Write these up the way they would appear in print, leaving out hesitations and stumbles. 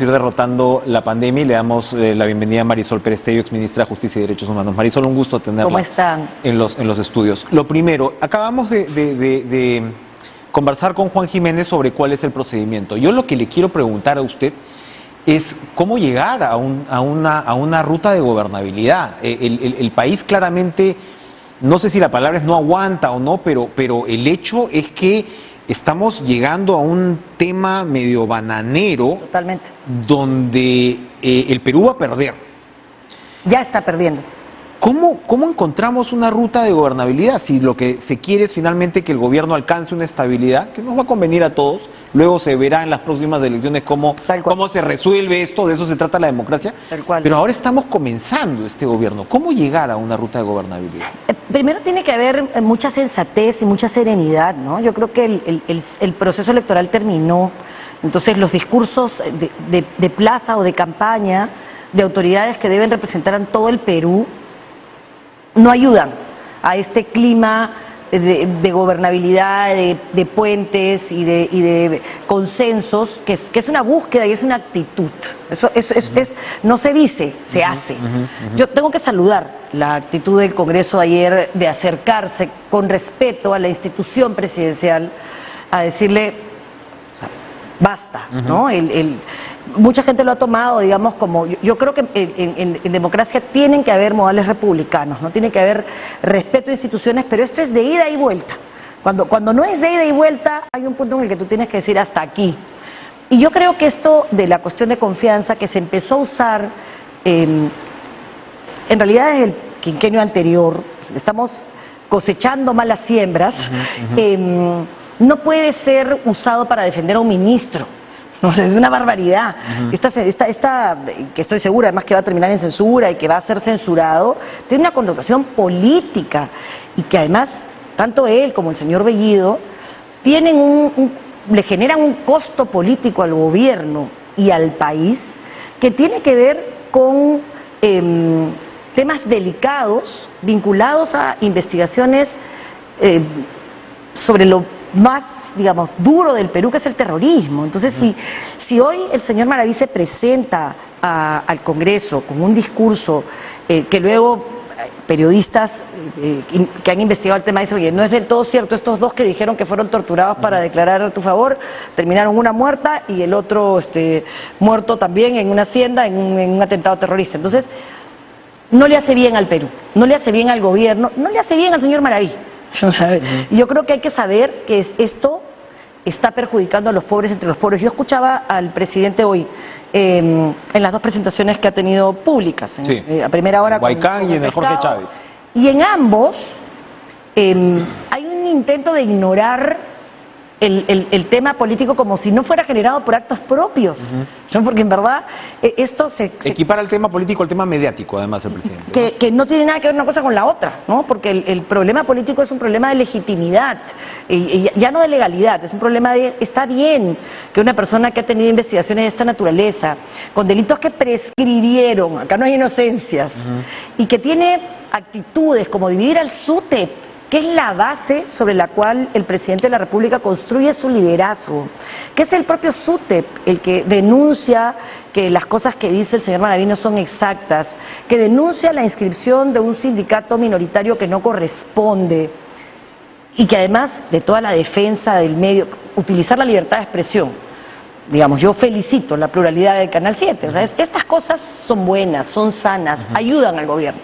ir derrotando la pandemia y le damos la bienvenida a Marisol Perestello, exministra de Justicia y Derechos Humanos. Marisol, un gusto tenerla. ¿Cómo están? En los estudios. Lo primero, acabamos de conversar con Juan Jiménez sobre cuál es el procedimiento. Yo lo que le quiero preguntar a usted es cómo llegar a una ruta de gobernabilidad. El país claramente, no sé si la palabra es no aguanta o no, pero el hecho es que estamos llegando a un tema medio bananero. Totalmente. Donde el Perú va a perder. Ya está perdiendo. ¿Cómo encontramos una ruta de gobernabilidad si lo que se quiere es finalmente que el gobierno alcance una estabilidad que nos va a convenir a todos? Luego se verá en las próximas elecciones cómo se resuelve esto, de eso se trata la democracia. Tal cual. Pero ahora estamos comenzando este gobierno. ¿Cómo llegar a una ruta de gobernabilidad? Primero tiene que haber mucha sensatez y mucha serenidad, ¿no? Yo creo que el proceso electoral terminó, entonces los discursos de plaza o de campaña de autoridades que deben representar a todo el Perú no ayudan a este clima de gobernabilidad, de puentes y de consensos, que es una búsqueda y es una actitud. Eso no se dice, se hace. Yo tengo que saludar la actitud del Congreso ayer de acercarse con respeto a la institución presidencial a decirle basta, ¿no? Mucha gente lo ha tomado, digamos, como... Yo creo que en democracia tienen que haber modales republicanos, ¿no? Tiene que haber respeto a instituciones, pero esto es de ida y vuelta. Cuando no es de ida y vuelta, hay un punto en el que tú tienes que decir hasta aquí. Y yo creo que esto de la cuestión de confianza que se empezó a usar, en realidad desde el quinquenio anterior, estamos cosechando malas siembras, no puede ser usado para defender a un ministro. No, es una barbaridad. Esta, que estoy segura además que va a terminar en censura y que va a ser censurado, tiene una connotación política y que además tanto él como el señor Bellido tienen le generan un costo político al gobierno y al país que tiene que ver con temas delicados vinculados a investigaciones sobre lo más, digamos, duro del Perú, que es el terrorismo. Entonces, si hoy el señor Maraví se presenta al Congreso con un discurso que luego periodistas que han investigado el tema dicen, oye, no es del todo cierto, estos dos que dijeron que fueron torturados para declarar a tu favor, terminaron una muerta y el otro muerto también en una hacienda, en un atentado terrorista. Entonces, no le hace bien al Perú, no le hace bien al gobierno, no le hace bien al señor Maraví. Yo creo que hay que saber que esto está perjudicando a los pobres entre los pobres. Yo escuchaba al presidente hoy en las dos presentaciones que ha tenido públicas, a primera hora Huaycán y en el Jorge Chávez. Y en ambos hay un intento de ignorar el tema político como si no fuera generado por actos propios, ¿no? Porque en verdad esto se equipara el tema político al tema mediático, además, el presidente. Que no tiene nada que ver una cosa con la otra, ¿no? Porque el problema político es un problema de legitimidad, ya no de legalidad, es un problema de, está bien que una persona que ha tenido investigaciones de esta naturaleza, con delitos que prescribieron, acá no hay inocencias, y que tiene actitudes como dividir al SUTEP, que es la base sobre la cual el presidente de la República construye su liderazgo, que es el propio SUTEP el que denuncia que las cosas que dice el señor Maraví no son exactas, que denuncia la inscripción de un sindicato minoritario que no corresponde, y que además de toda la defensa del medio, utilizar la libertad de expresión. Digamos, yo felicito la pluralidad del Canal 7, o sea, estas cosas son buenas, son sanas, ayudan al gobierno.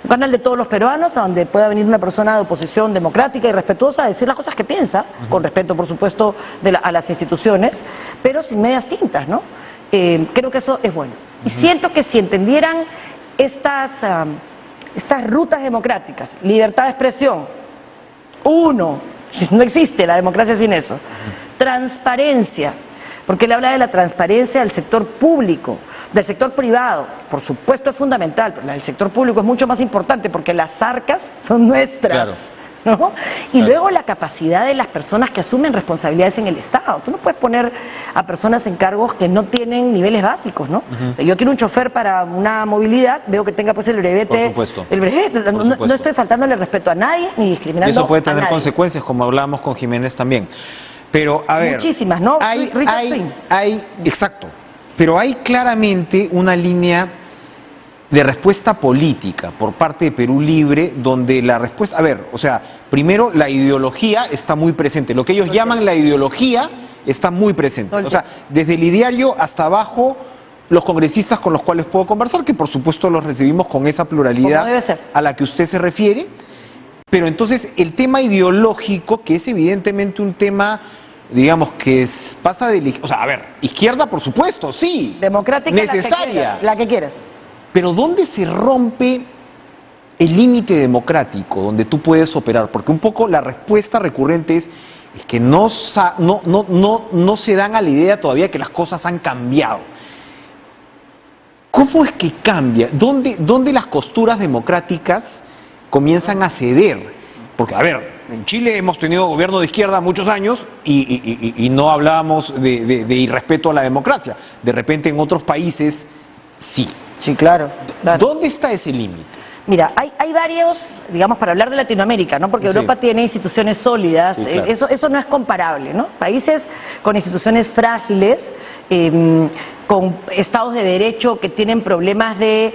Un canal de todos los peruanos, a donde pueda venir una persona de oposición democrática y respetuosa a decir las cosas que piensa, con respeto, por supuesto, a las instituciones, pero sin medias tintas, ¿no? Creo que eso es bueno. Y siento que si entendieran estas rutas democráticas, libertad de expresión, no existe la democracia sin eso, transparencia, porque él habla de la transparencia del sector público, del sector privado, por supuesto es fundamental, pero el sector público es mucho más importante porque las arcas son nuestras, claro, ¿no? Y luego la capacidad de las personas que asumen responsabilidades en el Estado. Tú no puedes poner a personas en cargos que no tienen niveles básicos, ¿no? O sea, yo quiero un chofer para una movilidad, veo que tenga pues el brevete. Por supuesto. El brevete, no estoy faltándole respeto a nadie ni discriminando a nadie. Eso puede tener consecuencias, como hablábamos con Jiménez también. Pero, a ver... Muchísimas, ¿no? Exacto. pero hay claramente una línea de respuesta política por parte de Perú Libre, donde la respuesta, a ver, o sea, primero la ideología está muy presente, lo que ellos llaman la ideología está muy presente, o sea, desde el ideario hasta abajo, los congresistas con los cuales puedo conversar, que por supuesto los recibimos con esa pluralidad a la que usted se refiere, pero entonces el tema ideológico, que es evidentemente un tema, digamos, que pasa de, o sea, a ver, izquierda por supuesto, sí, democrática, necesaria, la que quieras. Pero ¿dónde se rompe el límite democrático donde tú puedes operar? Porque un poco la respuesta recurrente es que no se dan a la idea todavía que las cosas han cambiado. ¿Cómo es que cambia? ¿Dónde las costuras democráticas comienzan a ceder? Porque, a ver, en Chile hemos tenido gobierno de izquierda muchos años y no hablábamos de irrespeto a la democracia. De repente en otros países sí. Sí, claro. ¿Dónde está ese límite? Mira, hay varios, digamos, para hablar de Latinoamérica, ¿no? Porque Europa tiene instituciones sólidas, sí, claro. Eso no es comparable, ¿no? Países con instituciones frágiles, con estados de derecho que tienen problemas de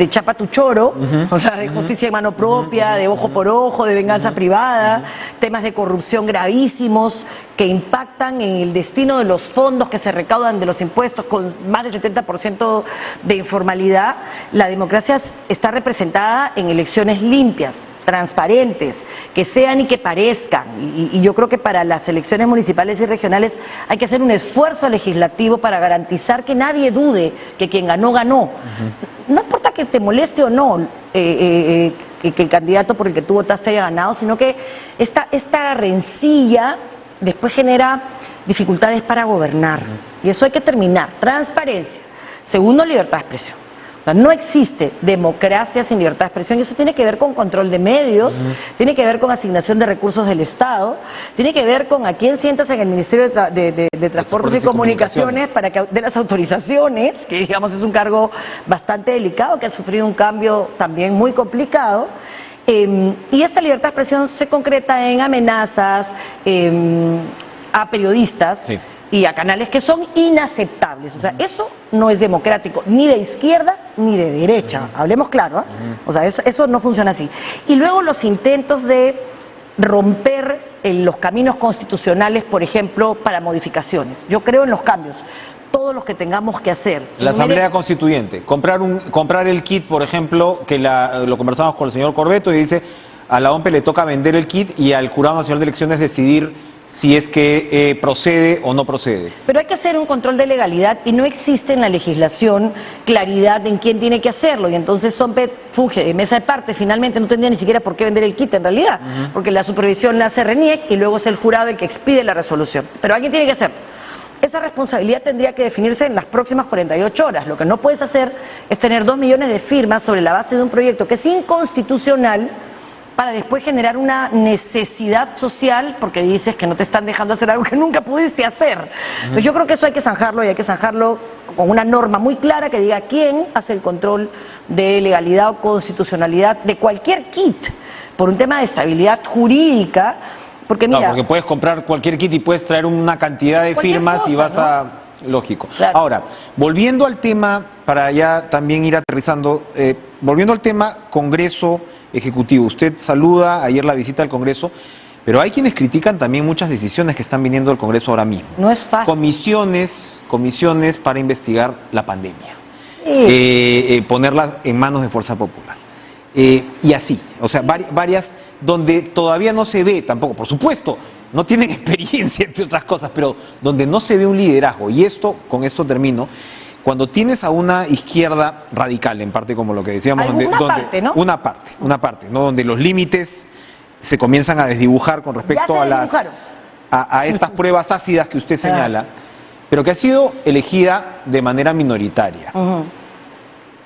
chapa tu choro, o sea, de justicia en mano propia, de ojo por ojo, de venganza privada, temas de corrupción gravísimos que impactan en el destino de los fondos que se recaudan de los impuestos con más del 70% de informalidad. La democracia está representada en elecciones limpias, transparentes, que sean y que parezcan. Y yo creo que para las elecciones municipales y regionales hay que hacer un esfuerzo legislativo para garantizar que nadie dude que quien ganó, ganó. No importa que te moleste o no que el candidato por el que tú votaste haya ganado, sino que esta rencilla después genera dificultades para gobernar. Y eso hay que terminar. Transparencia. Segundo, libertad de expresión. O sea, no existe democracia sin libertad de expresión y eso tiene que ver con control de medios, tiene que ver con asignación de recursos del Estado, tiene que ver con a quién sientas en el Ministerio de Transportes y Comunicaciones para que dé las autorizaciones, que digamos es un cargo bastante delicado, que ha sufrido un cambio también muy complicado. Y esta libertad de expresión se concreta en amenazas a periodistas. Sí. Y a canales que son inaceptables. O sea, eso no es democrático, ni de izquierda ni de derecha. Hablemos claro, ¿eh? O sea, eso no funciona así. Y luego los intentos de romper los caminos constitucionales, por ejemplo, para modificaciones. Yo creo en los cambios, todos los que tengamos que hacer. La Asamblea Constituyente, comprar el kit, por ejemplo, que lo conversamos con el señor Corbeto y dice, a la OMPE le toca vender el kit y al Jurado Nacional de Elecciones decidir si es que procede o no procede. Pero hay que hacer un control de legalidad y no existe en la legislación claridad en quién tiene que hacerlo y entonces SOMPE funge de mesa de parte, finalmente no tendría ni siquiera por qué vender el kit en realidad, porque la supervisión la hace RENIEC y luego es el jurado el que expide la resolución, pero alguien tiene que hacerlo. Esa responsabilidad tendría que definirse en las próximas 48 horas. Lo que no puedes hacer es tener 2 millones de firmas sobre la base de un proyecto que es inconstitucional para después generar una necesidad social porque dices que no te están dejando hacer algo que nunca pudiste hacer. Entonces yo creo que eso hay que zanjarlo y hay que zanjarlo con una norma muy clara que diga quién hace el control de legalidad o constitucionalidad de cualquier kit por un tema de estabilidad jurídica. Porque mira, no, porque puedes comprar cualquier kit y puedes traer una cantidad de firmas cosa, y vas a... Lógico. Claro. Ahora, volviendo al tema, para ya también ir aterrizando, volviendo al tema Congreso Ejecutivo. Usted saluda ayer la visita al Congreso, pero hay quienes critican también muchas decisiones que están viniendo del Congreso ahora mismo. No es fácil. Comisiones para investigar la pandemia, ponerlas en manos de Fuerza Popular. Y así, o sea, varias donde todavía no se ve tampoco, por supuesto, no tienen experiencia entre otras cosas, pero donde no se ve un liderazgo. Y con esto termino. Cuando tienes a una izquierda radical, en parte como lo que decíamos, una parte, ¿no? Donde los límites se comienzan a desdibujar con respecto a estas pruebas ácidas que usted señala, pero que ha sido elegida de manera minoritaria.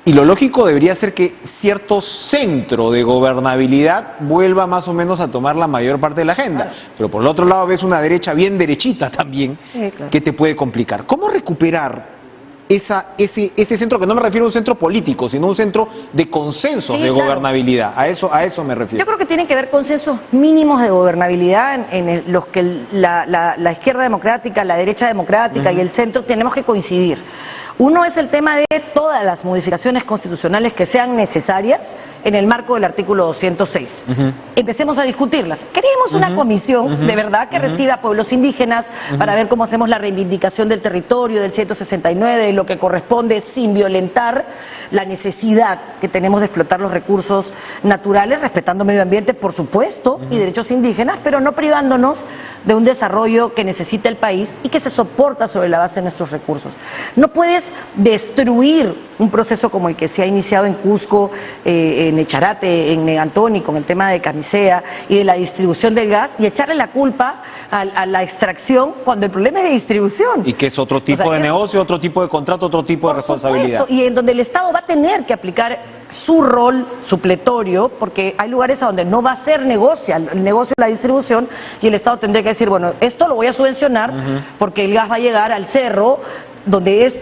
Y lo lógico debería ser que cierto centro de gobernabilidad vuelva más o menos a tomar la mayor parte de la agenda. Pero por el otro lado ves una derecha bien derechita también, que te puede complicar. ¿Cómo recuperar ese centro, que no me refiero a un centro político, sino un centro de consensos de gobernabilidad. A eso me refiero. Yo creo que tienen que haber consensos mínimos de gobernabilidad en los que la izquierda democrática, la derecha democrática y el centro tenemos que coincidir. Uno es el tema de todas las modificaciones constitucionales que sean necesarias en el marco del artículo 206. Empecemos a discutirlas. Queremos una comisión de verdad que reciba a pueblos indígenas para ver cómo hacemos la reivindicación del territorio, del 169, de lo que corresponde, sin violentar la necesidad que tenemos de explotar los recursos naturales, respetando medio ambiente, por supuesto, y derechos indígenas, pero no privándonos de un desarrollo que necesita el país y que se soporta sobre la base de nuestros recursos. No puedes destruir un proceso como el que se ha iniciado en Cusco, en Echarate, en Negantoni, con el tema de Camisea y de la distribución del gas, y echarle la culpa a la extracción cuando el problema es de distribución. Y que es otro tipo de negocio, otro tipo de contrato, otro tipo de responsabilidad. Supuesto, y en donde el Estado va a tener que aplicar su rol supletorio, porque hay lugares a donde no va a ser el negocio de la distribución, y el Estado tendría que decir, bueno, esto lo voy a subvencionar porque el gas va a llegar al cerro, donde es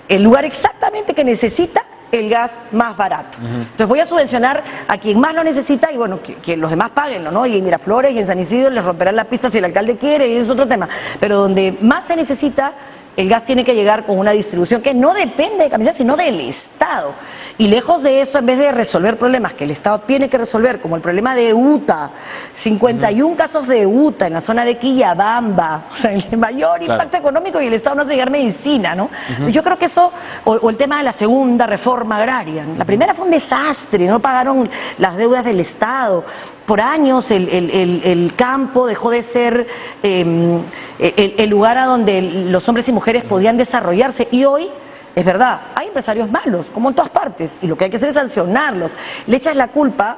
el lugar exactamente que necesita el gas más barato. Entonces voy a subvencionar a quien más lo necesita y bueno, que los demás paguenlo, ¿no? Y en Miraflores y en San Isidro les romperán la pista si el alcalde quiere, y es otro tema. Pero donde más se necesita, el gas tiene que llegar con una distribución que no depende de Camisea, sino del Estado. Y lejos de eso, en vez de resolver problemas que el Estado tiene que resolver, como el problema de UTA, 51 casos de UTA en la zona de Quillabamba, o sea, el mayor impacto económico, y el Estado no hace llegar medicina, ¿no? Yo creo que eso, o el tema de la segunda reforma agraria. La primera fue un desastre, no pagaron las deudas del Estado. Por años el campo dejó de ser el lugar a donde los hombres y mujeres podían desarrollarse, y hoy, es verdad, hay empresarios malos, como en todas partes, y lo que hay que hacer es sancionarlos. Le echas la culpa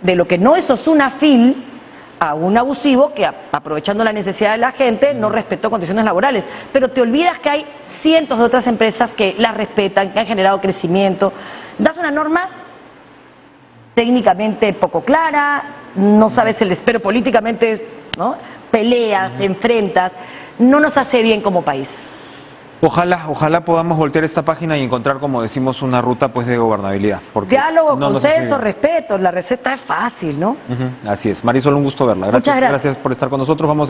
de lo que no hizo Sunafil a un abusivo que, aprovechando la necesidad de la gente, no respetó condiciones laborales. Pero te olvidas que hay cientos de otras empresas que las respetan, que han generado crecimiento. Das una norma técnicamente poco clara, no sabes pero políticamente, ¿no? Peleas, enfrentas, no nos hace bien como país. Ojalá podamos voltear esta página y encontrar, como decimos, una ruta pues de gobernabilidad. Porque diálogo, consenso, respeto, la receta es fácil, ¿no? Así es. Marisol, un gusto verla. Muchas gracias. Gracias por estar con nosotros. Vamos